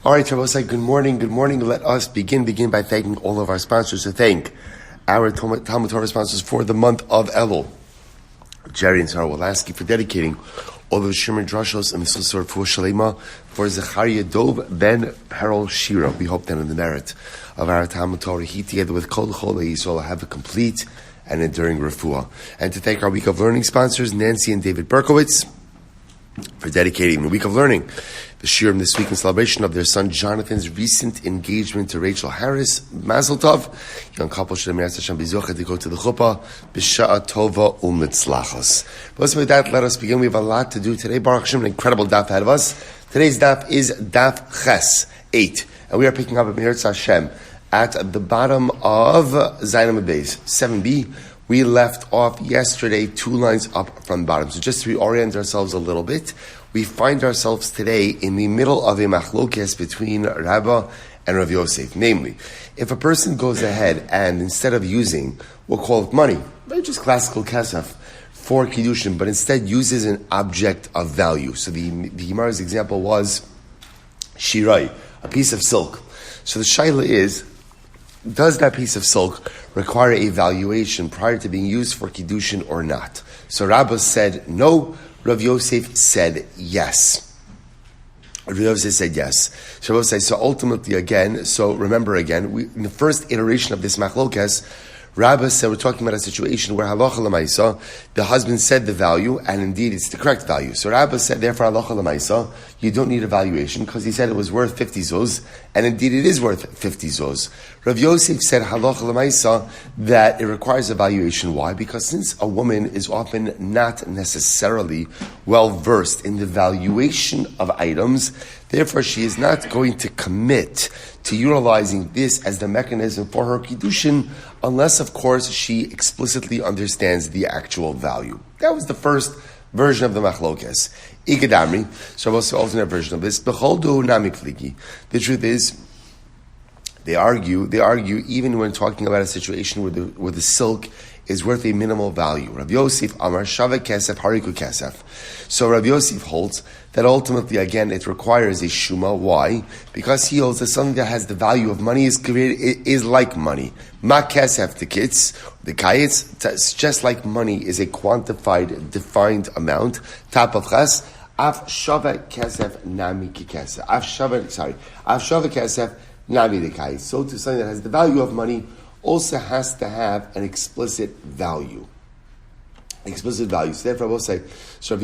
All right, Rabbi, good morning. Let us begin by thanking all of our sponsors. To thank our Talmud Torah sponsors for the month of Elul, Jerry and Sora Wolasky, for dedicating all of the Shemir Drashos and the refuah sheleimah for Zecharya Dov ben Perel Shira. We hope that in the merit of our Talmud Torah, he together with Kol Yisrael have a complete and enduring refuah. And to thank our Week of Learning sponsors, Nancy and David Berkowitz, for dedicating the Week of Learning, the shiurim this week in celebration of their son Jonathan's recent engagement to Rachel Harris. Mazel Tov. Young couple should have Hashem bizucha to go to the chuppah. B'sha'a tova u'mitzlachos. But with that, let us begin. We have a lot to do today. Baruch Hashem, an incredible daf ahead of us. Today's daf is daf ches 8, and we are picking up at Meretz Hashem at the bottom of Zayin Beis 7b. We left off yesterday 2 lines up from the bottom. So just to reorient ourselves a little bit, we find ourselves today in the middle of a machlokes between Rabba and Rav Yosef. Namely, if a person goes ahead and instead of using, we'll call it money, just classical kesef, for Kiddushin, but instead uses an object of value. So the Gemara's example was shirai, a piece of silk. So the shaila is, does that piece of silk require a valuation prior to being used for Kiddushin or not? So Rabba said no, Rav Yosef said yes. Rav Yosef said yes. So Rabba says, so ultimately again, so remember again, in the first iteration of this machlokes, Rabbi said we're talking about a situation where halacha l'maisa, the husband said the value, and indeed it's the correct value. So Rabbi said, therefore halacha l'maisa, you don't need a valuation because he said it was worth 50 zuz, and indeed it is worth 50 zuz. Rav Yosef said halacha l'maisa that it requires a valuation. Why? Because since a woman is often not necessarily well versed in the valuation of items, therefore she is not going to commit to utilizing this as the mechanism for her Kiddushin unless, of course, she explicitly understands the actual value. That was the first version of the machlokes. Igadamri, so what's the alternate version of this? Becholdu nami pligi. The truth is, they argue even when talking about a situation where the silk is worth a minimal value. Rav Yosef Amar Shava Kesef Hariku Kesef. So Rav Yosef holds that ultimately, again, it requires a shuma. Why? Because he holds that something that has the value of money is like money. Ma Kesef, the kids, the kayitz, just like money is a quantified, defined amount. Tap of ches, Af Shava Kesef Nami Kikesef. Af Shava Kesef Nami the kayitz. So to something that has the value of money also has to have an explicit value. So therefore, I will say, so Rav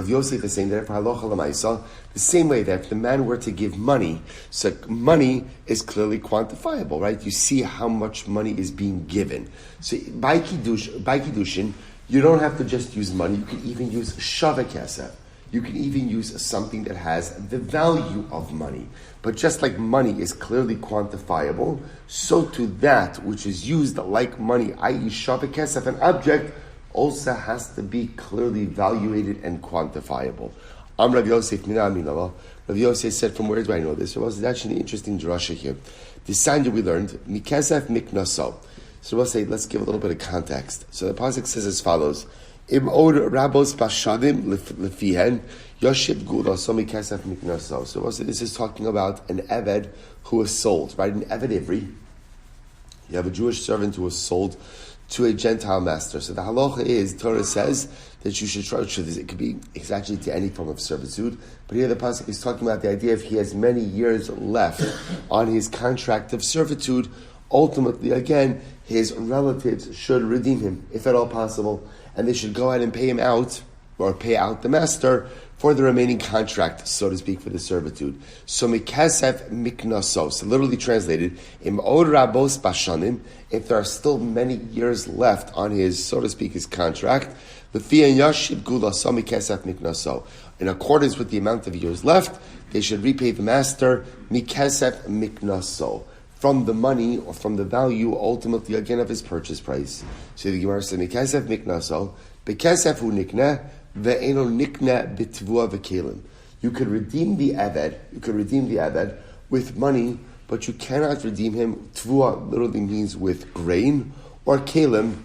Yosef is saying that for halacha l'maisa, the same way that if the man were to give money, so money is clearly quantifiable, right? You see how much money is being given. So by Kiddushin, you don't have to just use money. You can even use shava kesef. You can even use something that has the value of money. But just like money is clearly quantifiable, so to that which is used like money, i.e. shava kesef, an object, also has to be clearly evaluated and quantifiable. Rav Yosef Rav Yosef said, from where do I know this? There was actually an interesting drasha here. The sign that we learned, mikesef miknaso. So we'll say, let's give a little bit of context. So the pasuk says as follows: Im od rabos bashadim lefihen yoshib gula so mikesef miknaso. So we'll say this is talking about an eved who was sold, right? An eved ivri. You have a Jewish servant who was sold to a Gentile master. So the halacha is, Torah says that you should try to this. It could be exactly to any form of servitude. But here the pasuk is talking about the idea if he has many years left on his contract of servitude, ultimately, again, his relatives should redeem him, if at all possible. And they should go ahead and pay him out, or pay out the master, for the remaining contract, so to speak, for the servitude. So mikasef miknaso. So literally translated, im od rabos bashanim, if there are still many years left on his, so to speak, his contract, lefiyan yashib gula so mikasef miknaso. In accordance with the amount of years left, they should repay the master mikasef miknaso, from the money or from the value, ultimately, again, of his purchase price. So the Gemara says, mikasef miknaso, bekasef hu nikneh, ve'eno nikneh b'tvuah v'kelim. You could redeem the Eved with money, but you cannot redeem him. Tvuah literally means with grain, or kelim,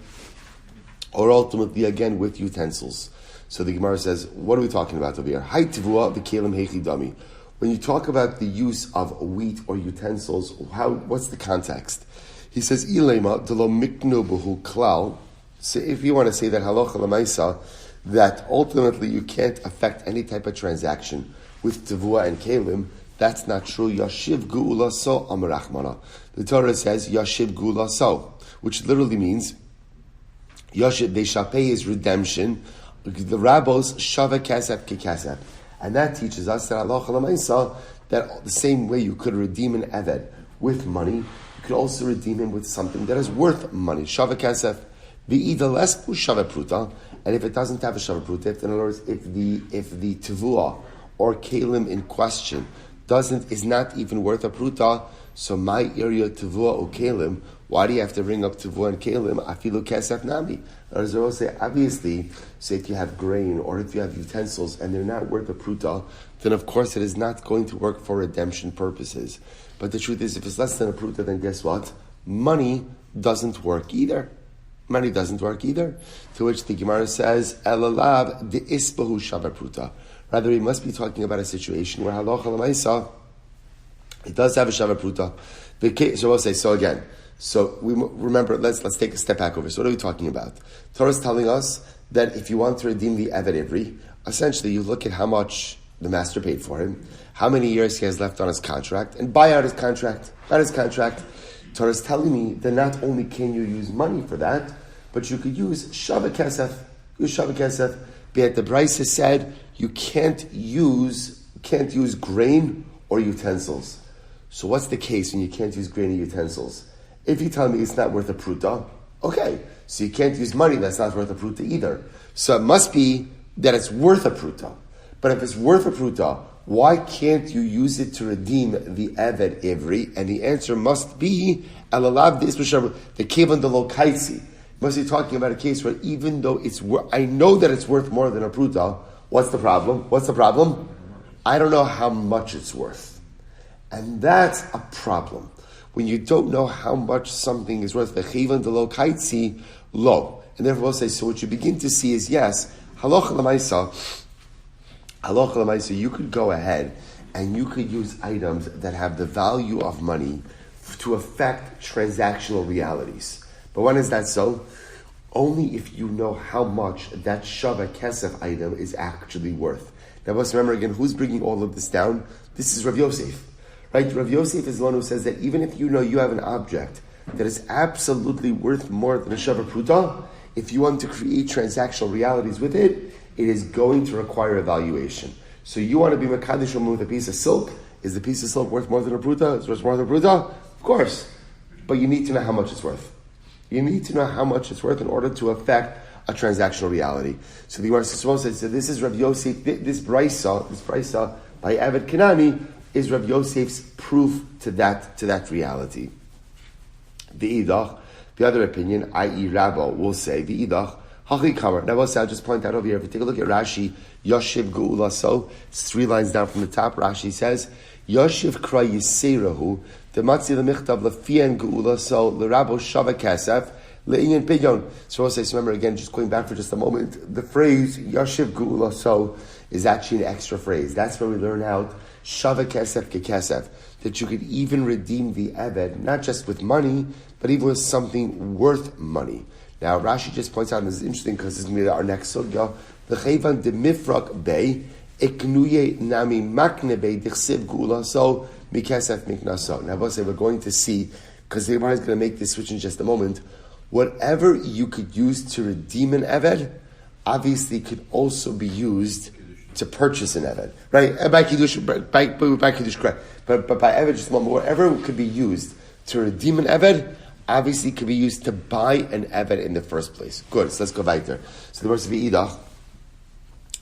or ultimately again with utensils. So the Gemara says, what are we talking about over here? Hai tvuah v'kelim heichi dami. when you talk about the use of wheat or utensils, what's the context? He says, Ilema delo miknu behu klal. So if you want to say that halacha l'maisa, that ultimately you can't affect any type of transaction with tevuah and kalim, that's not true. Yashiv geula so amarachmana. The Torah says Yashiv geula so, which literally means Yashiv, they shall pay his redemption. The rabbos shava kasef kekasef. And that teaches us that halacha l'maisa, that the same way you could redeem an eved with money, you could also redeem him with something that is worth money. Shava kasef, v'ida lesku shava pruta, and if it doesn't have a shava pruta, in other words, if the tevuah or kalim in question is not even worth a pruta, so my area tevuah or kalim, why do you have to bring up tevuah and kalim? Afilu kasef nami. As I will say, obviously, say if you have grain or if you have utensils and they're not worth a pruta, then of course it is not going to work for redemption purposes. But the truth is, if it's less than a pruta, then guess what? Money doesn't work either. Money doesn't work either. To which the Gemara says, Elalav de isbahu shava pruta. Rather, we must be talking about a situation where halacha l'maisa, it does have a shava pruta. So we'll say, so again, so we remember, let's take a step back over. So what are we talking about? Torah is telling us that if you want to redeem the Eved Ivri, essentially you look at how much the master paid for him, how many years he has left on his contract, and buy out his contract. Torah is telling me that not only can you use money for that, but you could use Shava Kesef. But the Brisa said you can't use grain or utensils. So what's the case when you can't use grain or utensils? If you tell me it's not worth a pruta, okay, so you can't use money that's not worth a pruta either. So it must be that it's worth a pruta. But if it's worth a pruta, why can't you use it to redeem the Eved Ivri? And the answer must be Elalav the Kevan de lo Kaitzi. Must be talking about a case where even though I know that it's worth more than a pruta, what's the problem? I don't know how much it's worth. And that's a problem. When you don't know how much something is worth, the Kevan de lo Kaitzi, low. And therefore we'll say, so what you begin to see is, yes, halacha l'maisa, you could go ahead and you could use items that have the value of money to affect transactional realities. But when is that so? Only if you know how much that Shava Kesef item is actually worth. Now let's remember again, who's bringing all of this down? This is Rav Yosef. Right? Rav Yosef is the one who says that even if you know you have an object that is absolutely worth more than a Shava Pruta, if you want to create transactional realities with it, it is going to require evaluation. So you want to be Mekadosh with a piece of silk? Is the piece of silk worth more than a Pruta? Is it worth more than a Pruta? Of course. But you need to know how much it's worth. You need to know how much it's worth in order to affect a transactional reality. So the Gemara says, so this is Rav Yosef, this Brisa by Eved Kanani is Rav Yosef's proof to that reality. The other opinion, i.e. Rabbo, will say, the Idach, Hachi Kamar. Now I'll just point out over here, if you take a look at Rashi, Yoshiv Geula So, it's 3 lines down from the top, Rashi says, Yoshiv Kra Yiserahu, the Matzi Lemichtav Lefien Geula So, L'Rabbo Shava Kasef, Le'inyan Pidyon. So I'll say, so remember again, just going back for just a moment, the phrase Yoshiv Geula So is actually an extra phrase. That's where we learn out Shava Kesef Ke Kesef, that you could even redeem the Eved, not just with money, but even with something worth money. Now Rashi just points out, and this is interesting because this is going to be our next sugya, the Chevan de Mifrak Bey, Iknuye Nami Makne Bey, Dichsiv Gula, so Mikesef Miknaso. Now we're going to see, because the Gemara is going to make this switch in just a moment, whatever you could use to redeem an Eved, obviously could also be used to purchase an Eved. Right? By Kiddushin, by Kiddushin, correct. But by Eved, just a moment, whatever could be used to redeem an Eved, obviously could be used to buy an Eved in the first place. Good, so let's go weiter. So the verse of Idach,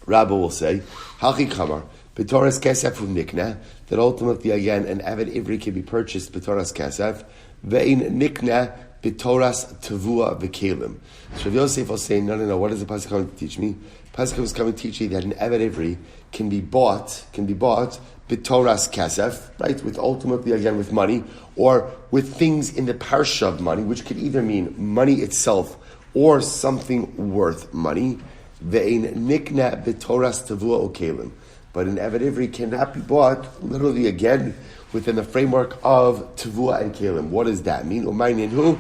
Rabbi will say, Hachi Kamar, B'toras Kesef Nikna, that ultimately again an Eved Ivri can be purchased B'toras Kesef, Ve'in Nikna B'toras Tavua V'kelim. So Rav Yosef will say, no, what does the Pasuk coming to teach me? Pasuk is coming to teach you that an Eved Ivri can be bought B'toras Kesef, right, with ultimately again with money, or with things in the parsha of money, which could either mean money itself or something worth money. Ve'in nikna b'toras tavua okelim. But an Evet Ivri cannot be bought, literally again, within the framework of Tevuah and Kalim. What does that mean? Umaynin who?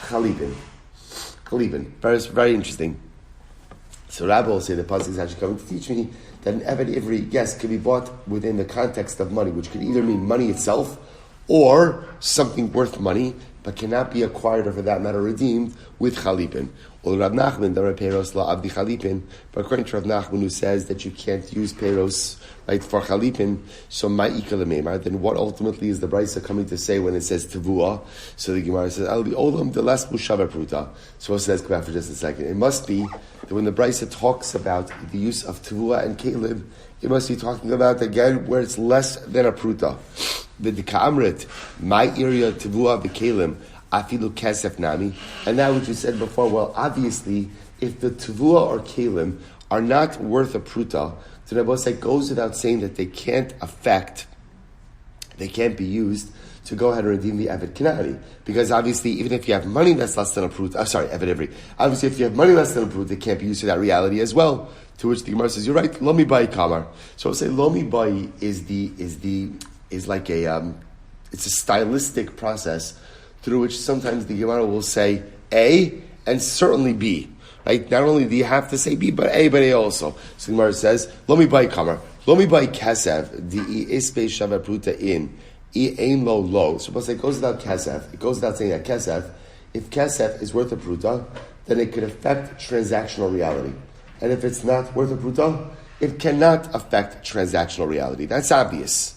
Chalipin. Very, very interesting. So Rabbi will say the pasuk is actually coming to teach me that an Evet Ivri, yes, can be bought within the context of money, which could either mean money itself or something worth money, but cannot be acquired or, for that matter, redeemed with chalipin. Or Rav Nachman, the Peiros la Abdi Chalipin, but according to Rav Nachman, who says that you can't use Peiros right, for chalipin, so ma'ika l'meimar, then what ultimately is the Brisa coming to say when it says tevuah? So the Gemara says, al olam de las bushava pruta. So it says, come back for just a second. It must be that when the Brisa talks about the use of tevuah and kalim, it must be talking about, again, where it's less than a pruta. The Amrit, my area tevuah v'kelim, afilu kesef nami. And now what you said before, well, obviously, if the tevuah or kelim are not worth a pruta, so Rabbi say goes without saying that they can't be used to go ahead and redeem the Evet Kanani. Because obviously, even if you have money that's less than a pruta, Evet Ivri, obviously if you have money less than a pruta, it can't be used for that reality as well. To which the Gemara says, you're right, Lomi Bai Kamar. So I'll say Lomi Bai is like it's a stylistic process through which sometimes the Gemara will say A and certainly B. Right? Not only do you have to say B, but A also. So the Gemara says, Lomi Bai Kamar, Lomi Bai Kasev, di ispe shava pruta in, ein lo lo. So it goes without Kasev. It goes without saying that Kasev, if Kasev is worth a pruta, then it could affect transactional reality. And if it's not worth a pruta, it cannot affect transactional reality. That's obvious.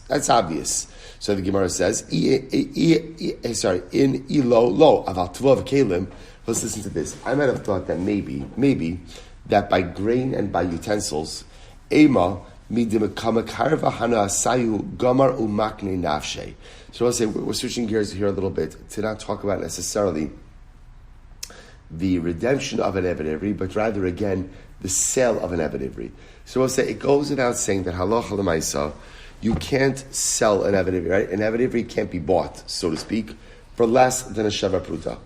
So the Gemara says, in ilo lo aval tvuah v'kelim. Let's listen to this. I might have thought that maybe that by grain and by utensils, ema midimakamakar hana sayu gamar umakne nafshe. So I'll say we're switching gears here a little bit to not talk about necessarily the redemption of an Evet Ivri, but rather again the sale of an Evet Ivri. So we'll say it goes without saying that halacha l'maisa, you can't sell an Evet Ivri, right? An Evet Ivri can't be bought, so to speak, for less than a shava pruta,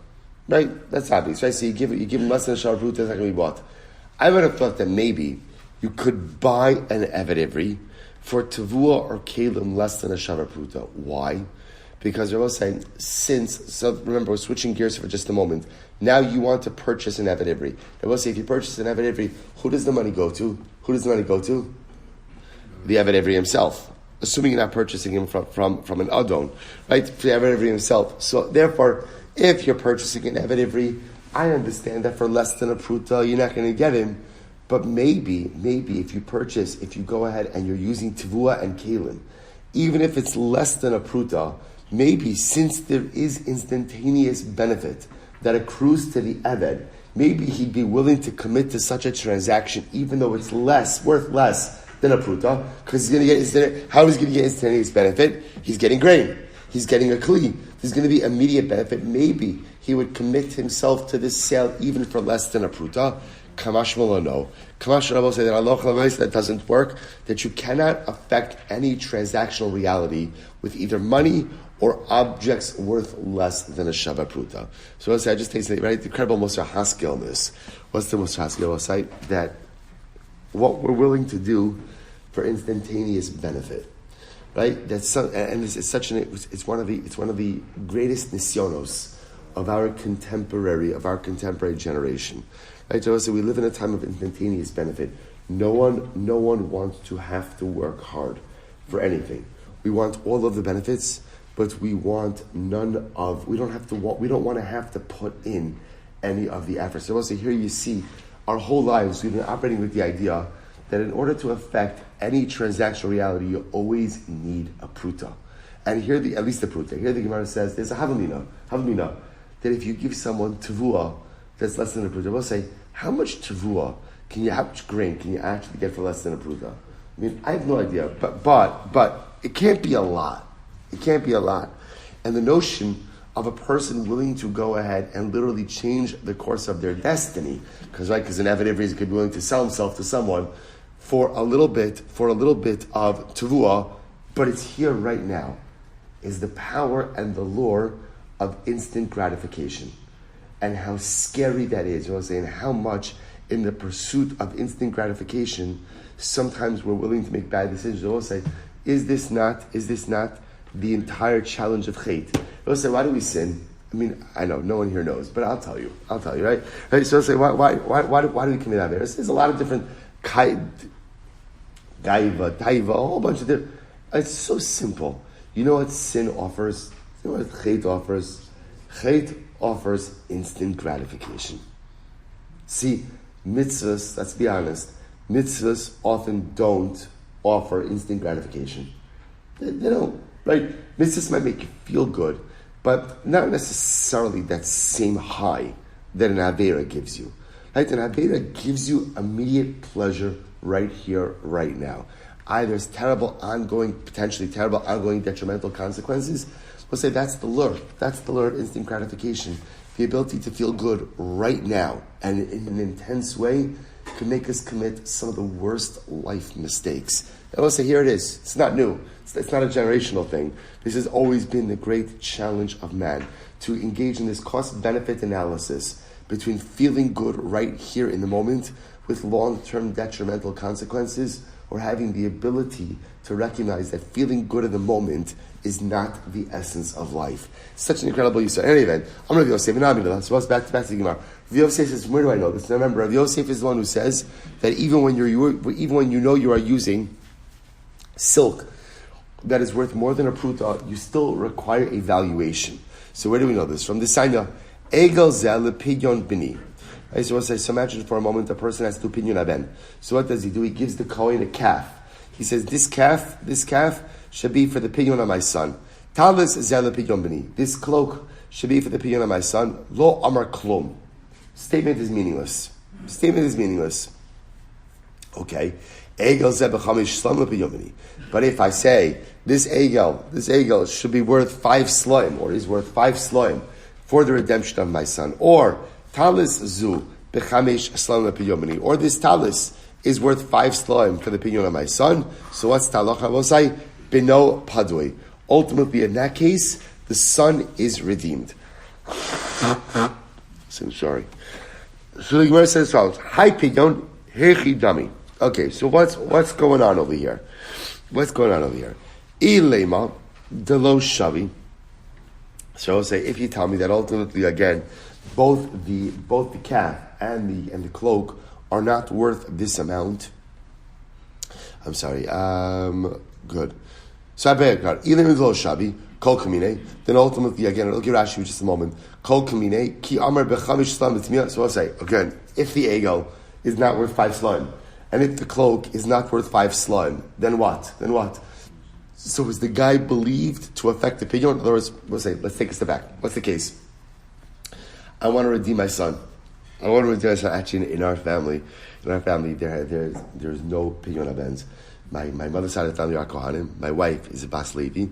right? That's obvious, right? So you give him less than a shava pruta, it's not going to be bought. I would have thought that maybe you could buy an Evet Ivri for tevuah or kalim less than a shava pruta. Why? Because we're saying, so remember, we're switching gears for just a moment. Now you want to purchase an Evet Ivri. I will say, if you purchase an Evet Ivri, who does the money go to? The Evet Ivri himself. Assuming you're not purchasing him from an Adon, right? The Evet Ivri himself. So therefore, if you're purchasing an Evet Ivri, I understand that for less than a pruta, you're not going to get him. But maybe if you go ahead and you're using tevuah and kalim, even if it's less than a pruta, maybe since there is instantaneous benefit that accrues to the Eved, maybe he'd be willing to commit to such a transaction, even though it's worth less than a pruta, because he's going to get how is he going to get instantaneous benefit? He's getting grain. He's getting a kli. There's going to be immediate benefit. Maybe he would commit himself to this sale even for less than a pruta. Kamash no. Kamash will say that Allah that doesn't work, that you cannot affect any transactional reality with either money or objects worth less than a shava pruta. So let's say I just take something, right? The incredible Mosar Haskell on this. What's the Mosar Haskell site? That what we're willing to do for instantaneous benefit, right? That's it's one of the greatest nisyonos of our contemporary generation, right? So we live in a time of instantaneous benefit. No one wants to have to work hard for anything. We want all of the benefits, but we want we don't want to have to put in any of the effort. So also here you see our whole lives we've been operating with the idea that in order to affect any transactional reality, you always need a pruta. And here at least the pruta. Here the Gemara says there's a havamina, that if you give someone tevuah that's less than a pruta, we'll say, how much tevuah how much grain can you actually get for less than a pruta? I mean, I have no idea, but it can't be a lot. It can't be a lot. And the notion of a person willing to go ahead and literally change the course of their destiny, because an Evet Ivri could be willing to sell himself to someone for a little bit of tevuah, but it's here right now, is the power and the lure of instant gratification, and how scary that is. You know what I'm saying? How much in the pursuit of instant gratification, sometimes we're willing to make bad decisions. We'll say, is this not the entire challenge of chait? We'll say, why do we sin? I mean, I know, no one here knows, but I'll tell you, right? So we'll say, why do we commit averos? There's a lot of different gaiva, taiva, a whole bunch of different. It's so simple. You know what sin offers? You know what chait offers? Chait offers instant gratification. See, mitzvahs, let's be honest, mitzvahs often don't offer instant gratification. They don't, right? Mitzvahs might make you feel good, but not necessarily that same high that an Avera gives you. Right? An Avera gives you immediate pleasure right here, right now. Either there's potentially terrible ongoing detrimental consequences. We'll say that's the lure. That's the lure of instant gratification. The ability to feel good right now and in an intense way can make us commit some of the worst life mistakes. And we'll say, here it is. It's not new. It's not a generational thing. This has always been the great challenge of man, to engage in this cost-benefit analysis between feeling good right here in the moment with long-term detrimental consequences, or having the ability to recognize that feeling good in the moment is not the essence of life. Such an incredible use. In any event, I'm Rabbi Yosef, and I'm so let's back to the Gemara. Rabbi Yosef says, where do I know this? Now remember, Rabbi Yosef is the one who says that even when you know you are using silk that is worth more than a pruta, you still require a valuation. So where do we know this? From the Sanya, Egel zel lepidyon bini. So imagine for a moment a person has 2 pidyon aben. So what does he do? He gives the Kohen a calf. He says, this calf should be for the pidyon of my son. Talis zel lepidyon bini. This cloak should be for the pidyon of my son. Lo amar klum. Statement is meaningless. Okay. Egel zel b'chamish slam lepidyon bini. But if I say, this egel should be worth 5 slime, or is worth 5 slime for the redemption of my son, or talis zu b'chamesh slime lepidyon bini, or this talis is worth 5 slime for the pidyon of my son. So what's talacha? We'll say bino padui. Ultimately, in that case, the son is redeemed. So sorry. So the Gemara says as follows: Hi pidyon hechi dami. Okay, so what's going on over here? Ilema delo shavi. So I'll say, if you tell me that ultimately, again, both the calf and the cloak are not worth this amount. I'm sorry. Good. So I beg God. Ilema delo shavi kol kamine. Then ultimately, again, I'll give Rashi in just a moment. Kol kamine ki amar bechamish slam b'tmiyah. So I'll say again, if the egel is not worth 5 slime, and if the cloak is not worth 5 slime, then what? So is the guy believed to affect the pidyon? In other words, let's take a step back. What's the case? I want to redeem my son. Actually, in our family, there's no pidyon abens. My mother's side of the family are Kohanim. My wife is a Bas Levi.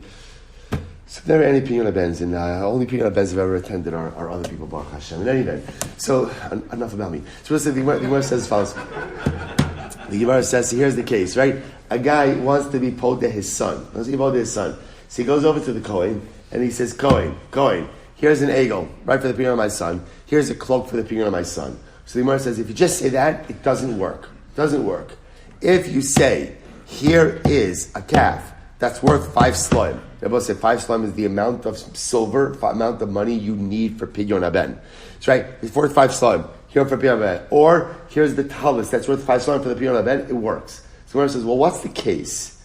So there are any pidyon abens, and only pidyon abens I've ever attended are other people, Baruch Hashem. In any event, so enough about me. So the Gemara says as follows. The Gemara says, so here's the case, right? A guy wants to be podeh his son. So he goes over to the Kohen, and he says, Kohen, here's an egel, right, for the pidyon of my son. Here's a cloak for the pidyon of my son. So the Gemara says, if you just say that, it doesn't work. If you say, here is a calf that's worth 5 slime. Everybody said 5 slime is the amount of silver, amount of money you need for pidyon aben. That's right. It's worth 5 slime. Here for pidyon aben. Or here's the talis that's worth 5 slime for the pidyon aben. It works. So Gemara says, well, what's the case?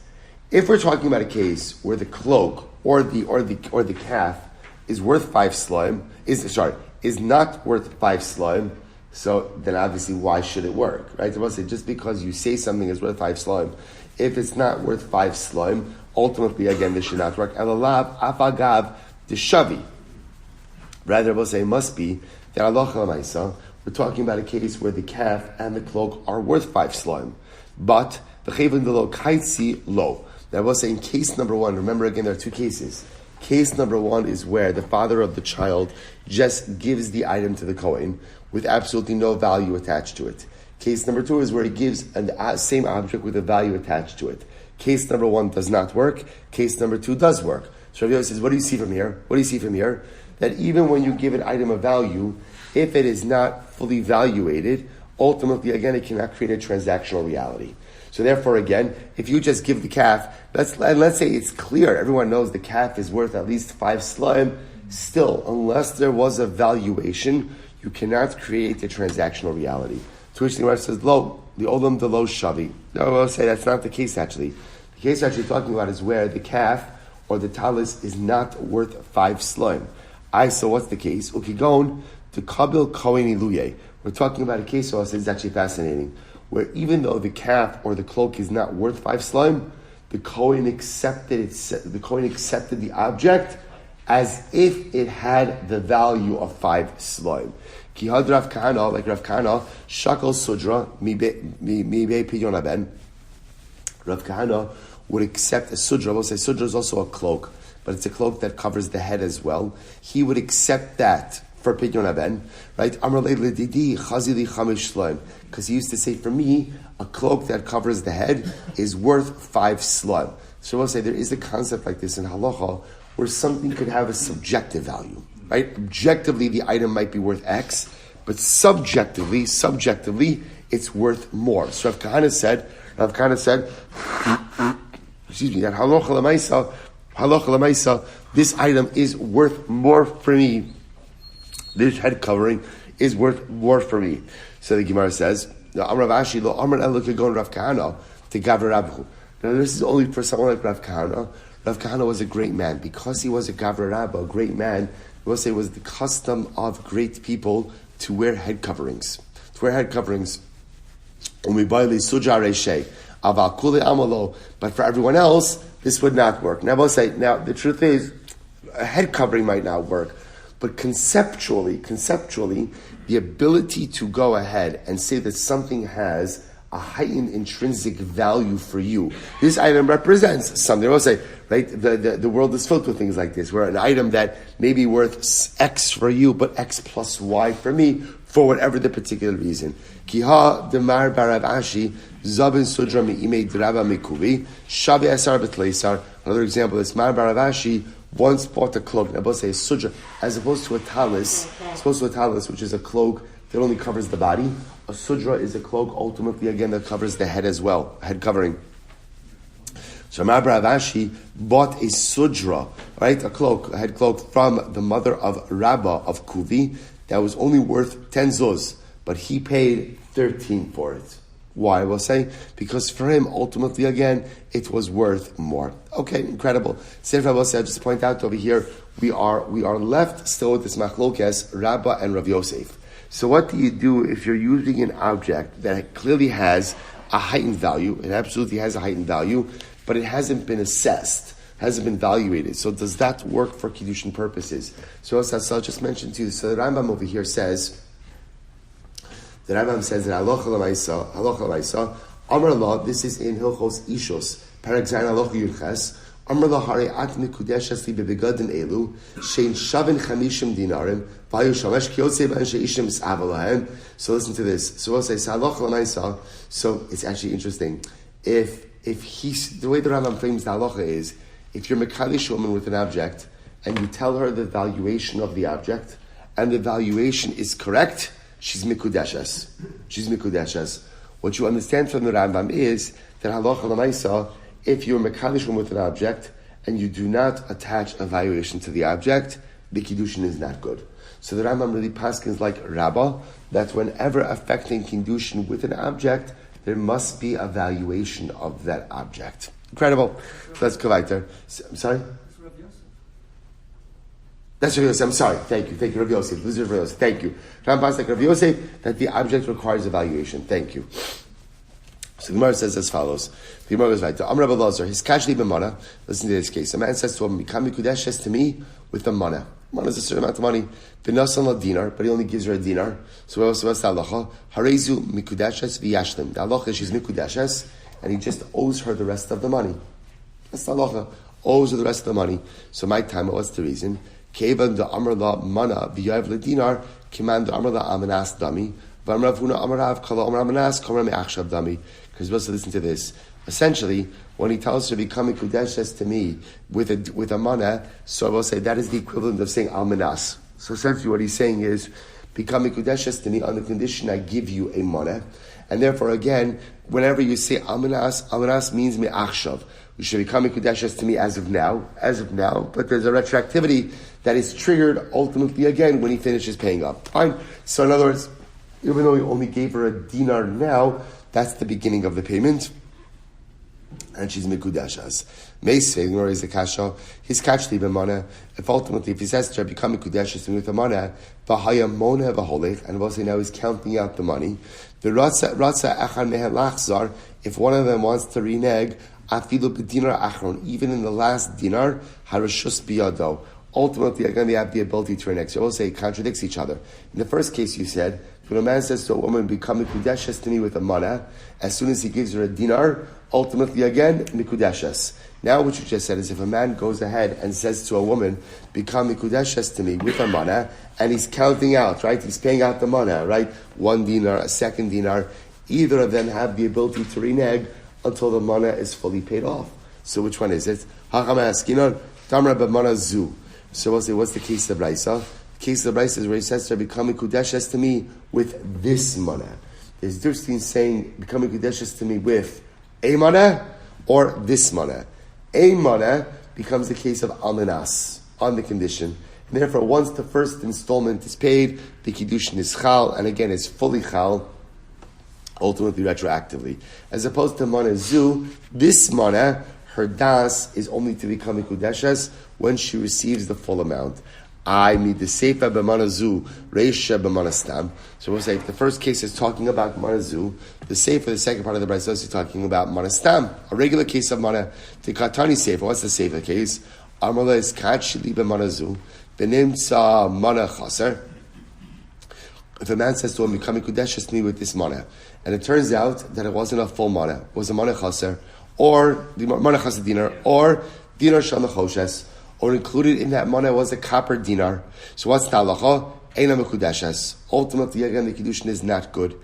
If we're talking about a case where the cloak or the calf is worth 5 slime, is not worth 5 slime, so then obviously why should it work? Right? So say just because you say something is worth 5 slime, if it's not worth 5 slime, ultimately again this should not work. Elalav afagav deshavi. Rather, we'll say it must be that halacha l'maisa. We're talking about a case where the calf and the cloak are worth 5 slime, but the chayvin delo kaitzi lo. Now, I will say in case number 1, remember again, there are 2 cases. Case number 1 is where the father of the child just gives the item to the Kohen with absolutely no value attached to it. Case number 2 is where he gives the same object with a value attached to it. Case number 1 does not work. Case number 2 does work. So Rabbi says, what do you see from here? That even when you give an item of value, if it is not fully valuated, ultimately, again, it cannot create a transactional reality. So therefore, again, if you just give the calf, let's say it's clear, everyone knows the calf is worth at least 5 sheleimah, still, unless there was a valuation, you cannot create a transactional reality. To which the Gemara says, lo, the olam de lo shavi. No, I will say that's not the case actually. The case actually talking about is where the calf or the talis is not worth 5 sheleimah. So what's the case? Ukigon to kabil kohen iluye. We're talking about a case, so it's actually fascinating, where even though the calf or the cloak is not worth 5 sheleimah, the Kohen accepted the object as if it had the value of 5 sheleimah. Ki had Rav Kahana, like Rav Kahana, shakal sudra mi be pidyon haben. Rav Kahana would accept a sudra. We'll say sudra is also a cloak, but it's a cloak that covers the head as well. He would accept that for pidyon haben, right? Amar le'ledidi chazili chamish sheleimah, because he used to say, for me, a cloak that covers the head is worth 5 sheleimah. So we'll say there is a concept like this in halacha where something could have a subjective value, right? Objectively, the item might be worth X, but subjectively, it's worth more. So Rav Kahana said, excuse me, that halacha l'maisa, this item is worth more for me. This head covering is worth more for me. So the Gemara says, Amar Rav Ashi lo Amar Elo Kegon Rav Kahana to Gavra Rabhu. Now this is only for someone like Rav Kahana. Rav Kahana was a great man. Because he was a Gavra Rabba, a great man, we will say it was the custom of great people to wear head coverings. But for everyone else, this would not work. Now we'll say, the truth is, a head covering might not work, but conceptually, the ability to go ahead and say that something has a heightened intrinsic value for you. This item represents something. We'll say, right, the world is filled with things like this, where an item that may be worth X for you, but X plus Y for me, for whatever the particular reason. Kiha demar barav ashi zabin sudra mi'imei draba mikuvi shavi asar betleisar. Another example is mar barav ashi once bought a cloak. Now, we'll say a sudra, as opposed to a talis, which is a cloak that only covers the body. A sudra is a cloak, ultimately, again, that covers the head as well, head covering. So Mar Barav Ashi bought a sudra, right, a head cloak, from the mother of Rabbah of Kuvi that was only worth 10 zuz, but he paid 13 for it. Why? We'll say, because for him, ultimately, again, it was worth more. Okay, incredible. Sefer I'll just point out over here, we are left still with this machlokes, Rabbah and Rav Yosef. So what do you do if you're using an object that clearly has a heightened value? It absolutely has a heightened value, but it hasn't been assessed, hasn't been evaluated. So does that work for Kiddushin purposes? So as I'll just mention to you, so the Rambam over here says, that halacha l'maisa, Amar Allah, this is in Hilchos Ishos, Perek Zayin halacha yurches, Amar Allah Hari at mikudeshes li bebegadim elu, shein shavin chamishim dinarim, vayu shamesh kiyotze ben sheishim s'avalahem. So listen to this. So we'll say, halacha l'maisa. So it's actually interesting. If he's, the way the Rambam frames the halacha is, if you're mekadish woman with an object, and you tell her the valuation of the object, and the valuation is correct, she's mikudeshes. What you understand from the Rambam is that halacha l'maisa, if you're mekadish with an object and you do not attach a valuation to the object, the Kiddushin is not good. So the Rambam really paskins like Rabbah, that whenever affecting Kiddushin with an object, there must be a valuation of that object. Incredible. Let's go right there. I'm sorry? That's Rav Yosef. I'm sorry. Thank you, Rav Yosef. This is Rav Yosef. Thank you. Rambam like Rav Yosef, that the object requires a valuation. Thank you. So the Gemara says as follows. The Gemara goes right to Amar Rabbi Lazar, his kashli b'mana. Listen to this case. A man says to him, "Mikam mikudeshes to me with the mana. Mana is a certain amount of money. V'nasan la dinar, but he only gives her a dinar. So what's the halacha? Harezu mikudeshes v'yashlim. The halacha is she's mikudeshes, and he just owes her the rest of the money. That's the halacha. Owes her the rest of the money. So my time, what's the reason? Kevan the Amar la mana v'yav le dinar. Kiman the Amar la amanas dami. V'amravuna amarav kala amar amanas kamar me'achshav dami. Because we're supposed to listen to this. Essentially, when he tells her, become mikudeshes to me with a mana, so I will say that is the equivalent of saying almanas. So essentially what he's saying is, become mikudeshes to me on the condition I give you a money. And therefore, again, whenever you say amanas means me'achshav. You should become mikudeshes to me as of now, but there's a retroactivity that is triggered ultimately again when he finishes paying up. Fine. So in other words, even though he only gave her a dinar now, that's the beginning of the payment. And she's mikudeshes. Meisvei, nor is the kasha, his kachli b'mana. If he says to her, become mikudeshes to me with the money, v'haya mona v'holech, and also now he's counting out the money. The ratza echad mehen lachzar, if one of them wants to renege, afilu b'dinar achron, even in the last dinar, harashus biyado. Ultimately, again, they have the ability to renege. So we'll say it contradicts each other. In the first case, you said, when a man says to a woman, become mikudeshes to me with a mana, as soon as he gives her a dinar, ultimately again, mikudeshes. Now what you just said is if a man goes ahead and says to a woman, become mikudeshes to me with a mana, and he's counting out, right? He's paying out the mana, right? 1 dinar, a second dinar. Either of them have the ability to renege until the mana is fully paid off. So which one is it? So we'll say, what's the case of Raisa? The case of Raisa is where he says to her, become mikudeshes to me with this mana. There's a difference between saying, become mikudeshes to me with a mana or this mana. A mana becomes the case of amanas, on the condition. And therefore, once the first installment is paid, the Kiddushin is chal, and again, it's fully chal, ultimately retroactively. As opposed to mana zu, this mana, her das, is only to become mikudeshes when she receives the full amount. I need the seifa b'mana zu, reisha b'mana stam. So we'll say, if the first case is talking about mana zu, the seifa, the second part of the brayso, is talking about mana stam, a regular case of mana. The katani seifa, what's the seifa case? Amala is kachli b'mana zu, b'nimtza mana chaser. If a man says to him, become mikudeshes to me with this mana, and it turns out that it wasn't a full mana, it was a mana chaser, or the mana chaser dinar, or dinar shal nechoshes, or included in that money was a copper dinar. So what's the halacha? Eina mekudeshes. Ultimately, again, the Kiddushin is not good.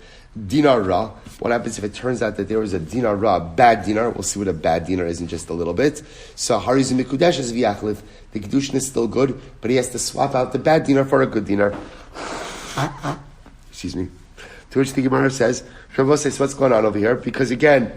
Dinar ra. What happens if it turns out that there was a dinar ra, bad dinar? We'll see what a bad dinar is in just a little bit. So harizim mekudeshes v'yachlif. The Kiddushin is still good, but he has to swap out the bad dinar for a good dinar. Excuse me. To which the Gemara says, Shabbos says, what's going on over here? Because again,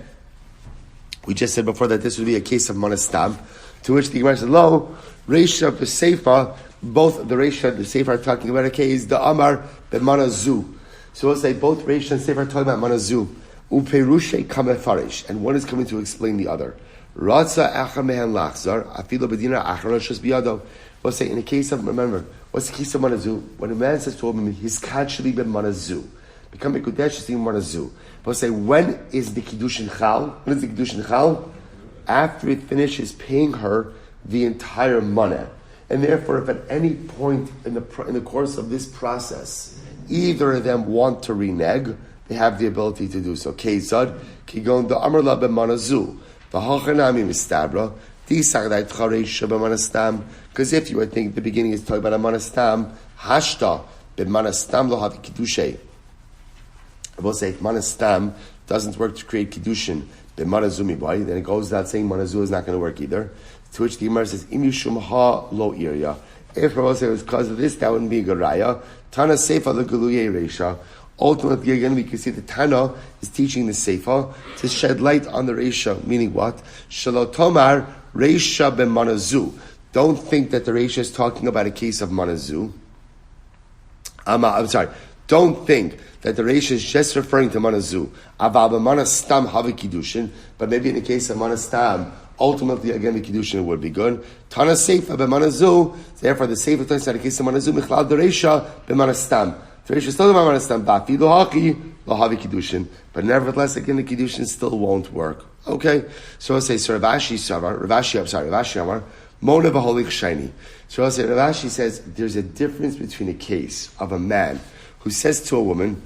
we just said before that this would be a case of monastam. To which the Gemara says, lo, Reisha b'Seifa, both the Reisha and the Seifa are talking about a case, the Amar b'mana zu. So we'll say both Reisha and Seifa are talking about mana zu. Uperushe kamefarish, and one is coming to explain the other. Ratza acha mehen lachzar, afilo b'dina achar shus biyado. We'll say in the case of, remember, what's the case of mana zu? When a man says to a woman, his kachli b'mana zu, become a kudesh is mana zu. We'll say, when is the Kiddushin chal? When is the Kiddushin chal? After it finishes paying her the entire money. And therefore, if at any point in the course of this process, either of them want to renege, they have the ability to do so. Keizad, kigon the amar la b'mana zu, v'hachanami mistabra, tisagdai tchareisha b'mana stam, because if you were thinking the beginning is talking about a mana stam, hashta b'mana stam lo havi kiddushay. I will say, if mana stam doesn't work to create kiddushin, then it goes without saying manazu is not going to work either. To which the Gemara says, Im yishum ha lo irya. If Rabbi said it was because of this, that wouldn't be a good raya. Tana seifa leguluye reisha. Ultimately, again, we can see the Tana is teaching the seifa to shed light on the reisha. Meaning what? Shalotomar reisha ben manazu. Don't think that the reisha is talking about a case of manazu. I'm sorry. Don't think that the Reisha is just referring to Manazu. Aval Manastam have a Kiddushin, but maybe in the case of Manastam, ultimately again the Kiddushin would be good. Tana Seifa b'Manazu, therefore the Seifa turns out in the case of Manazu, Michlal the Reisha b'Manastam. The Reisha is still about Manastam, Bafi Lohaki, Lohavi Kiddushin, but nevertheless again the Kiddushin still won't work. Okay, so I'll say, so Ravashi Amar, Mona v'Holich Shiny. So I'll say, Ravashi says there's a difference between a case of a man who says to a woman,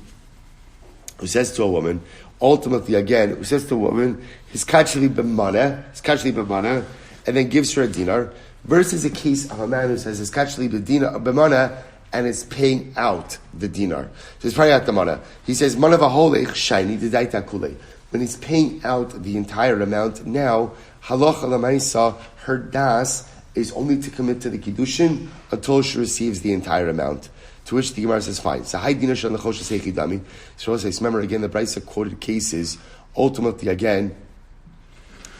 ultimately again, who says to a woman, his kachli b'mana, and then gives her a dinar, versus a case of a man who says his kachli b'mana, and is paying out the dinar. So he's paying out the mana. He says, mana v'holech shayni d'daita kulei. When he's paying out the entire amount, now, halacha l'maisa, her das is only to commit to the Kiddushin until she receives the entire amount. To which the Gemara says, fine. So, Hai Dina Shal Nechoshes Hechidami. So, remember again, the Brisa quoted cases, ultimately again,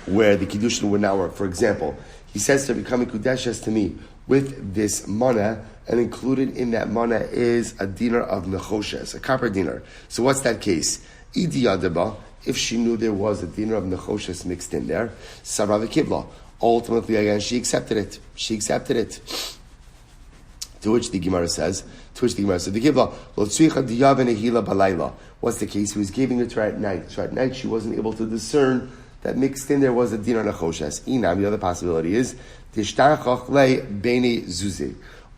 where the Kiddushin would now work. For example, he says to become Mikudeshes to me with this mana, and included in that mana is a dinar of Nechoshes, a copper dinar. So, what's that case? Idi Yadaba, if she knew there was a dinar of Nechoshes mixed in there, Sarah Kibla. Ultimately, again, she accepted it. To which the Gemara says, the Kibla, what's the case? He was giving it to her at night. So at night, she wasn't able to discern that mixed in there was a dinar nechoshes. The other possibility is,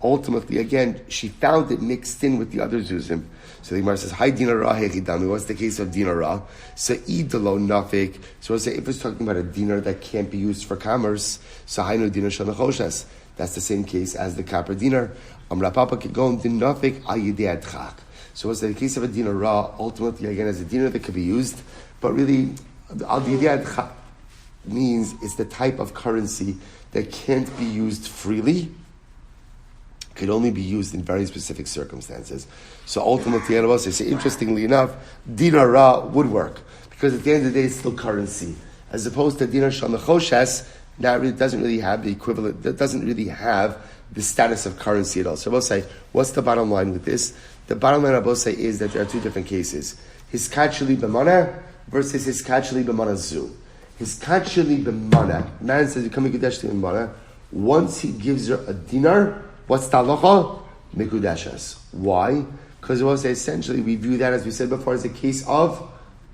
ultimately, again, she found it mixed in with the other zuzim. So the Gemara says, "Hi dinara hechidami." What's the case of dinara? So idalo nafik. So we'll say if it's talking about a dinar that can't be used for commerce, so hainu dinar shel nechoshes. That's the same case as the copper dinar. Amra papa kigon din nafik ayidei adchak. So what's the case of a dinara? Ultimately, again, as a dinar that could be used, but really, al yidei adchak means it's the type of currency that can't be used freely. Could only be used in very specific circumstances. So ultimately, I say, interestingly enough, dinara would work because at the end of the day, it's still currency, as opposed to dinar shel nechoshes. That really doesn't really have the equivalent. That doesn't really have the status of currency at all. So I will say, what's the bottom line with this? The bottom line I will say is that there are two different cases: hiskat sheli b'mana versus hiskat sheli b'mana zu. Hiskat sheli b'mana. Man says, "You come mikudesh to b'mana." Once he gives her a dinar. What's the halacha? Mikudeshes. Why? Because it was essentially, we view that, as we said before, as a case of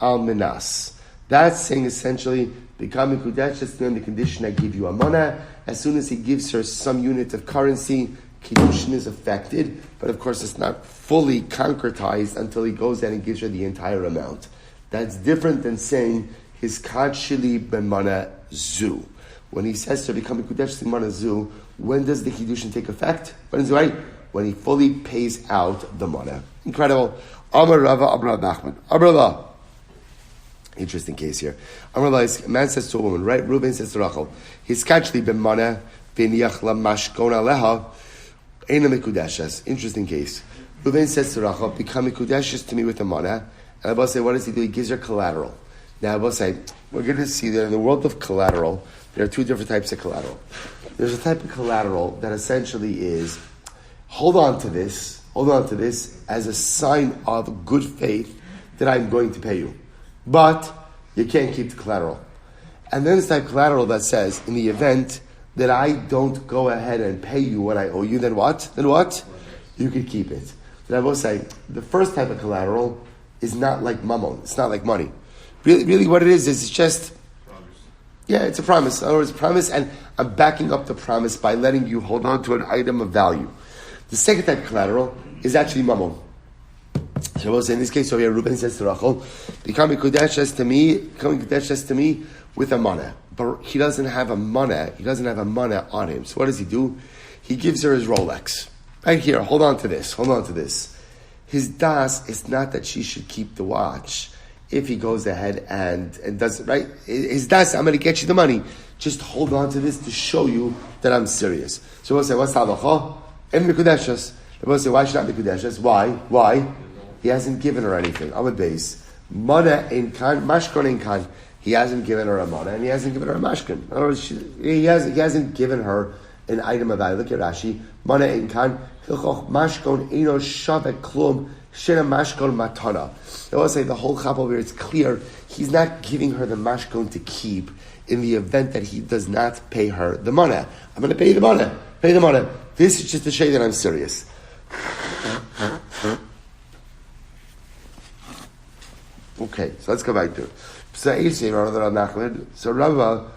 al-minas. That's saying essentially, become mikudeshes on the condition I give you a mana. As soon as he gives her some unit of currency, Kiddushin is affected, but of course it's not fully concretized until he goes in and gives her the entire amount. That's different than saying his kad shili ben mana zu. When he says to become mikudeshes ben mana zu, when does the Kiddushin take effect? When is it right? When he fully pays out the money. Incredible. Amar Rava, Amar Nachman. Amar La. Interesting case here. Amar La, a man says to a woman, right? Reuben says to Rachel, his kachli b'mana v'niach la mashkon aleha eina mikudeshes. Interesting case. Reuben says to Rachel, become mikudeshes to me with the mana. And I will say, what does he do? He gives her collateral. Now I will say, we're going to see that in the world of collateral, there are two different types of collateral. There's a type of collateral that essentially is, hold on to this as a sign of good faith that I'm going to pay you. But you can't keep the collateral. And then it's that collateral that says, in the event that I don't go ahead and pay you what I owe you, then what? You can keep it. Then I will say, the first type of collateral is not like mammon. It's not like money. Really what it is it's just, yeah, it's a promise. In other words, promise, and I'm backing up the promise by letting you hold on to an item of value. The second type of collateral is actually mammon. So I will say, in this case over here, Reuben says to Rachel, become mikudeshes to me with a mana. But he doesn't have a mana on him. So what does he do? He gives her his Rolex. Right here, hold on to this. His das is not that she should keep the watch. If he goes ahead and does it, right? His das, I'm going to get you the money. Just hold on to this to show you that I'm serious. So we'll say, what's halacha? En mikudeshes. We'll say, why should not mikudeshes? Why? He hasn't given her anything. I'm a base. Mana in kan, mashkon in kan. He hasn't given her a mana, and he hasn't given her a mashkon. In other words, he hasn't given her an item of value. Look at Rashi. Mana in kan, mashkon ino shavet klum, shena mashkon matana. I will say the whole chap over here, it's clear, he's not giving her the mashkon to keep in the event that he does not pay her the money. I'm going to pay the money. This is just to show you that I'm serious. Okay, so let's go back to it. So Rava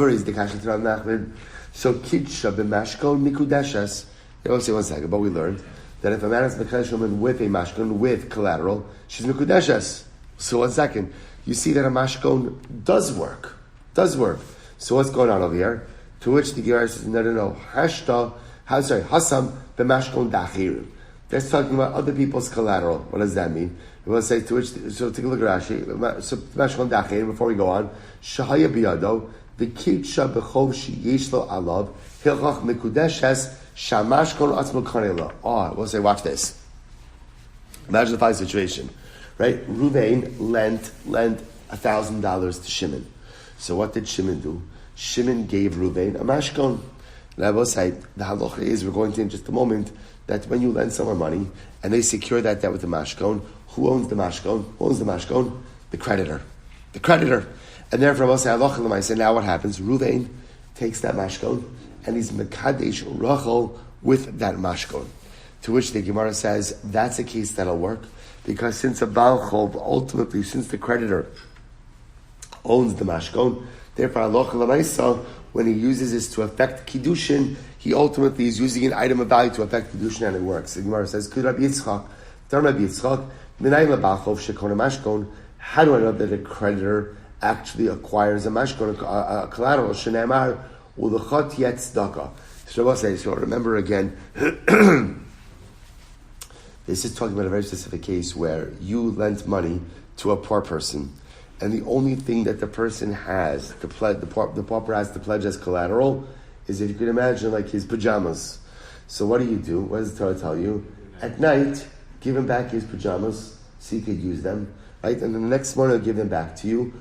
is the kasha to Rav Nachman. So kidsha b'mashkon mikudeshes. I will say 1 second, but we learned that if a man has mekadesh woman with a mashkon, with collateral, she's mikudeshes. So 1 second, you see that a mashkon does work. So what's going on over here? To which the Gemara says, no. Hasam b'mashkon dachirim. That's talking about other people's collateral. What does that mean? We want to say to which, so take a look at Rashi. So mashkon dachirim, before we go on, shahaya biyado, the kidsha bechov sheyesh lo alav hilchach mekudeshes shamashkon atzmo karela. Oh, we'll say, watch this. Imagine the following situation, right? Ruvain lent $1,000 to Shimon. So what did Shimon do? Shimon gave Ruvain a mashkon. And I will say, the halacha is, we're going to in just a moment, that when you lend someone money and they secure that debt with the mashkon, who owns the mashkon? Who owns the mashkon? The creditor. The creditor. And therefore, I will say, halacha l'maaseh, now what happens? Ruvain takes that mashkon and he's mekadesh Rachel with that mashkon. To which the Gemara says, that's a case that'll work, because since a Baal Chov, ultimately, since the creditor owns the mashkon, therefore, halacha l'maaseh, when he uses this to affect Kiddushin, he ultimately is using an item of value to affect Kiddushin, and it works. The Gemara says, Rabbi Yitzchak, how do I know that a creditor actually acquires a mashkon, a collateral? Shene'emar ulechot yetzdaka. So remember again, this is talking about a very specific case where you lent money to a poor person, and the only thing that the person has to pledge, the pauper has to pledge as collateral, is, if you can imagine, like his pajamas. So what do? What does the Torah tell you? At night, give him back his pajamas so he could use them, right? And then the next morning, I'll give them back to you.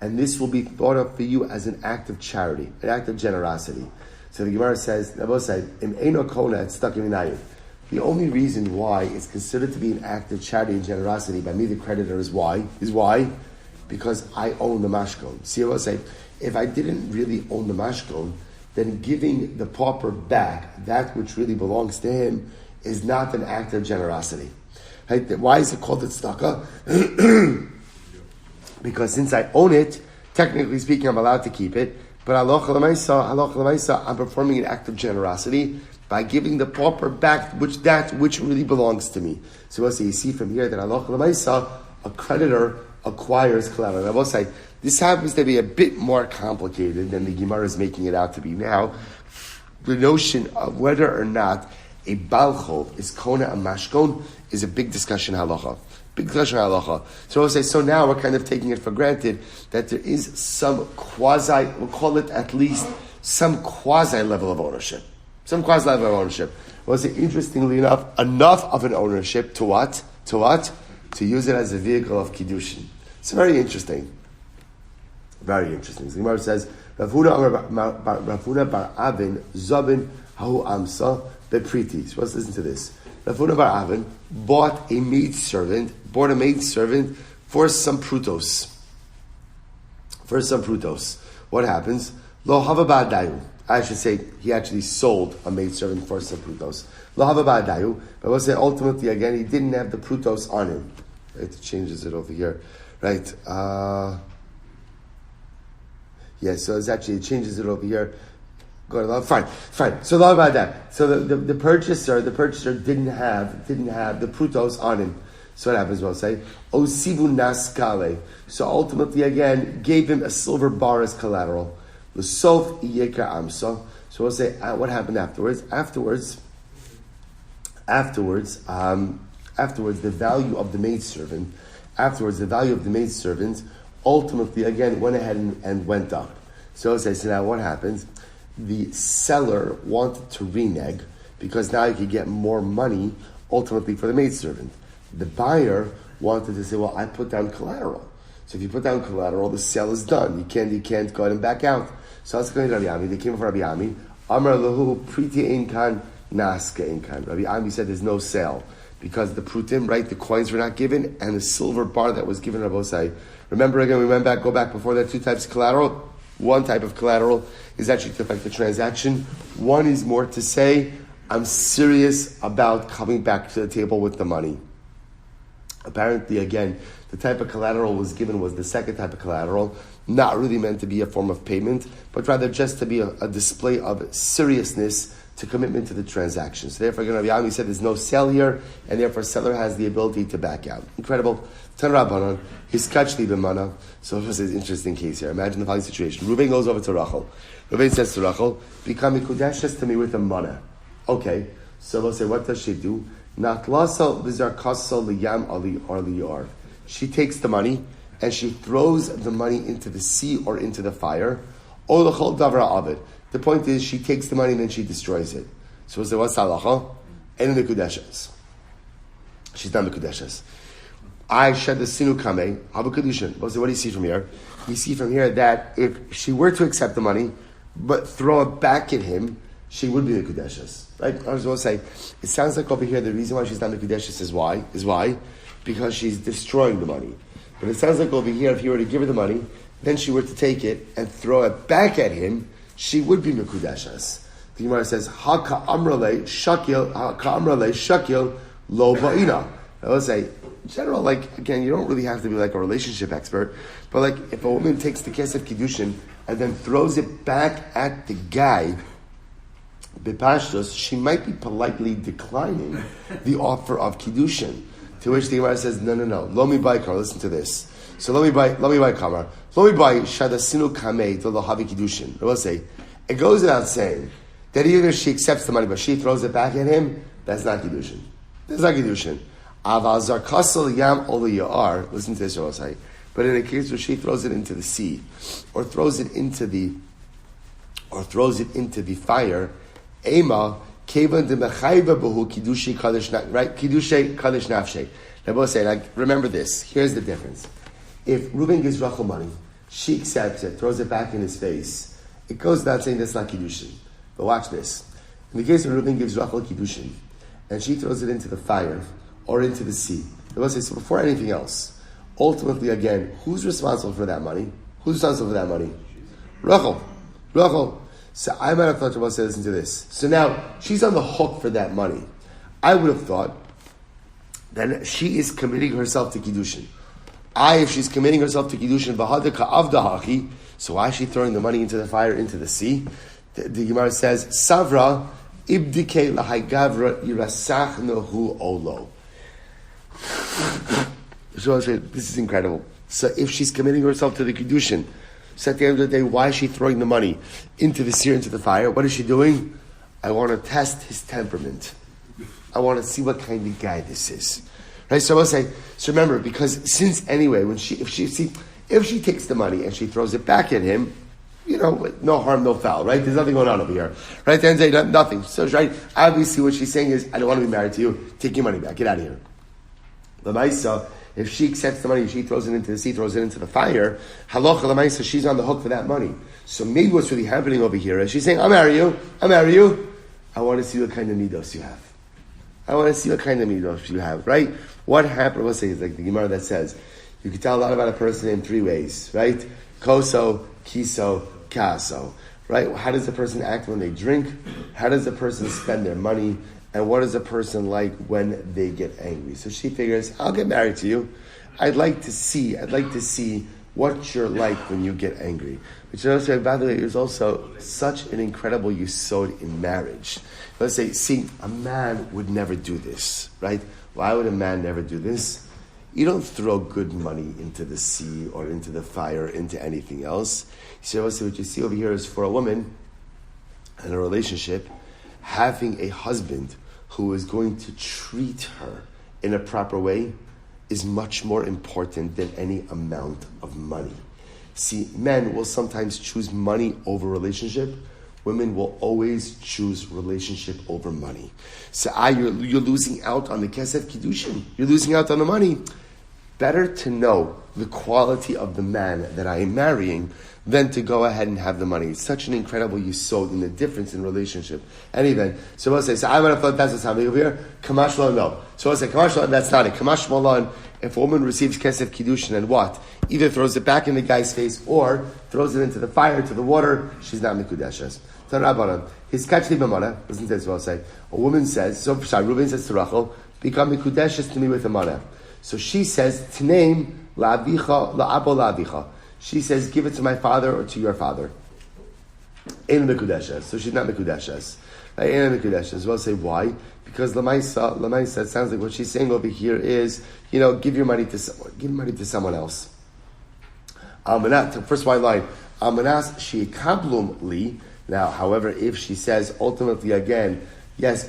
And this will be thought of for you as an act of charity, an act of generosity. So the Gemara says, the only reason why it's considered to be an act of charity and generosity by me, the creditor, is why? Because I own the mashkon. See what I say? If I didn't really own the mashkon, then giving the pauper back that which really belongs to him is not an act of generosity. Right? Why is it called tzedakah? Because since I own it, technically speaking, I'm allowed to keep it. But halacha l'maaseh, I'm performing an act of generosity by giving the pauper back which really belongs to me. So you see from here that halacha l'maaseh, a creditor acquires collateral. I will say, this happens to be a bit more complicated than the Gemara is making it out to be now. The notion of whether or not a Baal Chov is kona a mashkon is a big discussion halacha. So I'll say, so now we're kind of taking it for granted that there is some quasi, we'll call it at least some quasi level of ownership. We'll say, interestingly enough of an ownership to what? To use it as a vehicle of Kiddushin. It's very interesting. Very interesting. So the Gemara says, Rav Huna bar Avin Zobin Hahu Amsa Bepriti. So let's listen to this. Rav Huna bar Avin bought a maidservant for some prutos. What happens? Lo hava ba'adayu. I should say he actually sold a maidservant for some prutos. Lo hava ba'adayu. But we'll say ultimately again he didn't have the prutos on him. Right? It changes it over here. Right? So it changes it over here. Fine. So about that. So the purchaser didn't have the prutos on him. So what happens? We'll say osivu naskale. So ultimately, again, gave him a silver bar as collateral. L'sof iyeka amsa. So we'll say what happened afterwards. Afterwards, the value of the maidservant. Ultimately, again, went ahead and went up. So now what happens? The seller wanted to renege because now he could get more money ultimately for the maidservant. The buyer wanted to say, well, I put down collateral. So if you put down collateral, the sale is done. You can't go ahead and back out. So let's go to Rabbi Ami. They came from Rabbi Ami. Amar lahu priti einkan naska einkan. Rabbi Ami said there's no sale because the prutim, right, the coins were not given, and the silver bar that was given Rabosai. Remember again, go back before that, two types of collateral. One type of collateral is actually to affect the transaction. One is more to say, I'm serious about coming back to the table with the money. Apparently, again, the type of collateral was given was the second type of collateral, not really meant to be a form of payment, but rather just to be a display of seriousness to commitment to the transaction. So therefore, Rabbi Ami said there's no sale here, and therefore seller has the ability to back out. Incredible. Tan Rabbanan, his kachli b'mana. So this is an interesting case here. Imagine the following situation. Reuven goes over to Rachel. Reuven says to Rachel, become mikudeshes to me with a mana. Okay, so they'll say, what does she do? Natlasa v'zarkasa liyam ali or liyar. She takes the money and she throws the money into the sea or into the fire, or the chol davra avid. The point is, she takes the money and then she destroys it. So what's halacha? And in the kudeshes. She's not the kudeshes. I shed the sinu kameh, have a Kiddushin. What do you see from here? You see from here that if she were to accept the money, but throw it back at him, she would be the kudeshes. Right? I was going to say, it sounds like over here the reason why she's not the kudeshes is why? Because she's destroying the money. But it sounds like over here, if he were to give her the money, then she were to take it and throw it back at him, she would be mekudeshes. The Gemara says, "Ha ka'amrale shakil lo ba'ina." I will say, in general, like again, you don't really have to be like a relationship expert, but like if a woman takes the kesef kiddushin and then throws it back at the guy, bepashtos, she might be politely declining the offer of kiddushin. To which the Gemara says, "No, lo mi bai kar." Listen to this. So lo mi bai kamar. Lo mi bai shadasinu kamei to lo havi kiddushin. I will say, it goes without saying that either she accepts the money but she throws it back at him. That's not kiddushin. That's not kiddushin. Aval zarkasel yam olu ya'ar. Listen to this, I will say. But in a case where she throws it into the sea, or throws it into the fire, ema kevan de mechayva behu kiddushi kadosh right kiddushay kadosh nafshay. Now both say, like, remember this. Here's the difference. If Reuben gives Rachel money, she accepts it, throws it back in his face. It goes without saying that's not kiddushin. But watch this. In the case where Reuben gives Rachel kiddushin, and she throws it into the fire or into the sea. I will say, so before anything else, ultimately again, who's responsible for that money? Who's responsible for that money? Rachel. So I might have thought about saying, listen to this. So now she's on the hook for that money. I would have thought that she is committing herself to kiddushin. If she's committing herself to kiddushin, v'hadaka avdahachi, so why is she throwing the money into the fire, into the sea? The Gemara says, Savra ibdike lahaygavra irasach nohu olo. So I said, this is incredible. So if she's committing herself to the kiddushin, so at the end of the day, why is she throwing the money into the seer, into the fire? What is she doing? I want to test his temperament. I want to see what kind of guy this is. Right? So I will say, so remember, because since anyway, if she takes the money and she throws it back at him, no harm, no foul, right? There's nothing going on over here. Right? Then say nothing. So right, obviously what she's saying is, I don't want to be married to you, take your money back, get out of here. Lamaisa, if she accepts the money, she throws it into the sea, throws it into the fire, halacha lamaisa, she's on the hook for that money. So maybe what's really happening over here is she's saying, I'll marry you. I want to see what kind of midos you have. Right? What happened, let's say, is like the Gemara that says, you can tell a lot about a person in three ways, right? Koso, kiso, kaso. Right? How does a person act when they drink? How does a person spend their money? And what is a person like when they get angry? So she figures, I'll get married to you. I'd like to see what you're like when you get angry. Which also, by the way, is also such an incredible yesod in marriage. Let's say, a man would never do this, right? Why would a man never do this? You don't throw good money into the sea or into the fire, into anything else. So what you see over here is for a woman in a relationship, having a husband who is going to treat her in a proper way is much more important than any amount of money. See, men will sometimes choose money over relationship. Women will always choose relationship over money. So you're losing out on the kesef kiddushin. You're losing out on the money. Better to know the quality of the man that I am marrying than to go ahead and have the money. It's such an incredible yesod in the difference in relationship. And even, so I'll say, I would have thought that's what's happening over here. Kamash lo, no. So I'll say, Kamash lo, that's not it. Kamash lo, if a woman receives kesef kiddushin and what? Either throws it back in the guy's face or throws it into the fire, to the water, she's not mikudeshes. So Rabbanan, his kachli b'mana, listen to this what I'll say. A woman says, Reuben says to Rachel, become mikudeshes to me with a mana. So she says, Tneim la'avicha, la'abo la'avicha. She says, give it to my father or to your father. Ein mikudeshes. So she's not mikudeshes. Ein mikudeshes. We'll say why? Because Lamaisa, it sounds like what she's saying over here is, give your money to someone. Give money to someone else. First white line. Almanas sheikablum li. Now, however, if she says ultimately again, yes,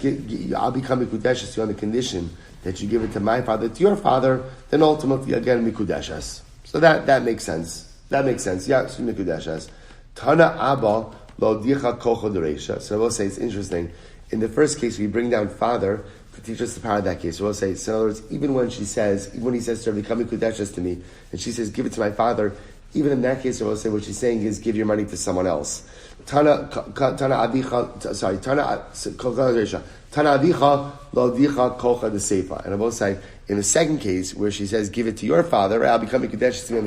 I'll become mikudeshes to you on the condition that you give it to my father, to your father, then ultimately again mikudeshes. So that makes sense. That makes sense. Yeah, Mikudeshes. Tana Abba lo dicha kocha dereisha. So I will say it's interesting. In the first case, we bring down father to teach us the power of that case. So we'll say, so in other words, even when he says to her, become Mikudeshes to me, and she says, give it to my father, even in that case, I will say what she's saying is give your money to someone else. Tana avicha lo dicha kocha de seifa. And I will say, in the second case, where she says, give it to your father, I'll become Mikudeshes to me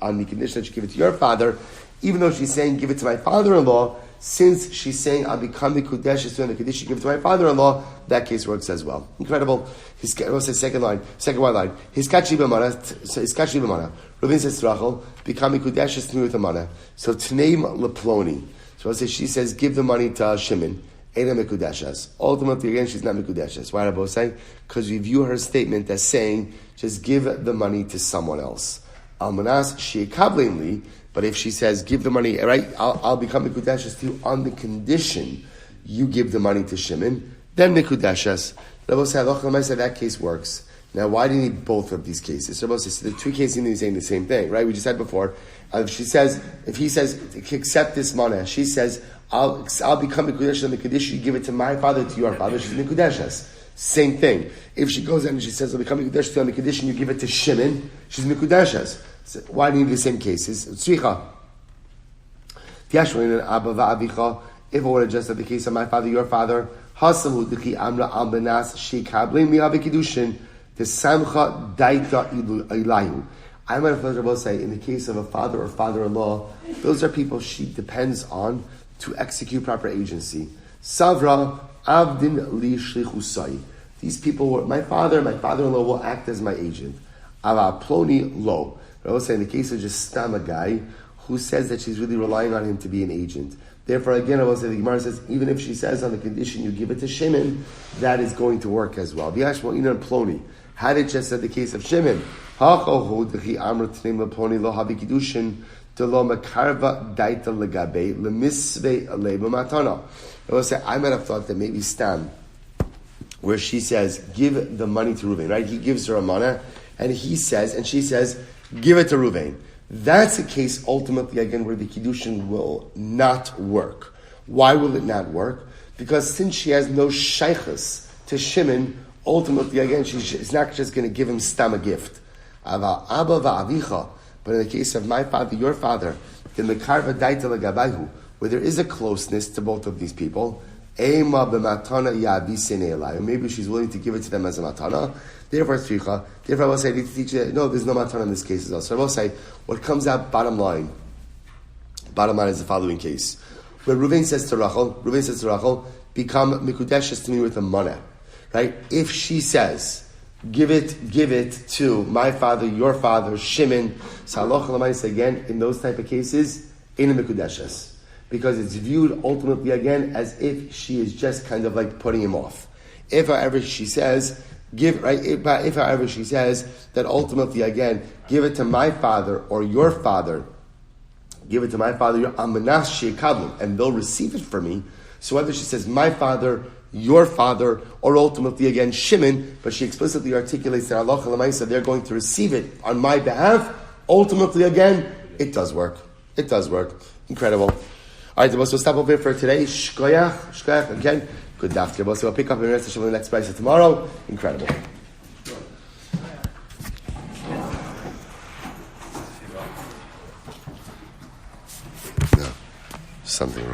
on the condition that you give it to your father, even though she's saying, give it to my father-in-law, since she's saying, I'll become Mikudeshes to me on the condition, give it to my father-in-law, that case works as well. Incredible. I will say second white line. Hiskachi b'mana. Reuven says to Rachel, become Mikudeshes to me with the mana. So Tneim leploni. So I'll say, she says, give the money to Shimon. Eina Mikudeshes. Ultimately, again, she's not Mikudeshes. Why did I both say? Because we view her statement as saying, just give the money to someone else. Almanas sheikablinli. But if she says, give the money, right, I'll become Mikudeshes to you on the condition you give the money to Shimon, then Mikudeshes. Rabbi said that case works. Now, why do you need both of these cases? Rabbi says the two cases are saying the same thing, right? We just said before. If he says, accept this money, she says, I'll become Mikudeshes on the condition you give it to my father, to your father, she's Mikudeshes. Same thing. If she goes in and she says, I'll become Mikudeshes to you on the condition you give it to Shimon, she's Mikudeshes. So why do you need the same cases? Tzricha. If it were just the case of my father, your father, Hasamu Diki Amra Al Benas Shikablim Miabe Kiddushin, the Samcha Daita Ilahu. I might have say, in the case of a father or father-in-law, those are people she depends on to execute proper agency. Savra Avdin Li Shlichusai. These people, my father-in-law will act as my agent. Ava Ploni Lo. I will say, in the case of just stam a guy who says that she's really relying on him to be an agent. Therefore, again, I will say, the Gemara says, even if she says on the condition you give it to Shimon, that is going to work as well. Ploni. Had it just said the case of Shimon, I will say, I might have thought that maybe stam, where she says, give the money to Reuven, right? He gives her a mana, and she says, give it to Reuven. That's a case, ultimately, again, where the Kiddushin will not work. Why will it not work? Because since she has no sheikhus to Shimon, ultimately, again, she's not just going to give him stam a gift. But in the case of my father, your father, where there is a closeness to both of these people, maybe she's willing to give it to them as a matana. Therefore, I will say, I need to teach you, no, there's no matana in this case as well. So I will say, what comes out bottom line is the following case. Where Reuven says to Rachel, become Mikudeshes to me with a money. Right? If she says, give it to my father, your father, Shimon, Saloch Lamais, again, in those type of cases, in a Mikudeshes. Because it's viewed ultimately again as if she is just kind of like putting him off. If however she says, if however she says that ultimately again, give it to my father or your father, give it to my father, your Amanas Sheikablu, and they'll receive it from me. So whether she says my father, your father, or ultimately again Shimon, but she explicitly articulates that Allah Lamaisa, they're going to receive it on my behalf, ultimately again, it does work. It does work. Incredible. Alright, we'll stop over here for today. Shkoyach, again. Good daf. We'll pick up in the next price tomorrow. Incredible. No, something wrong.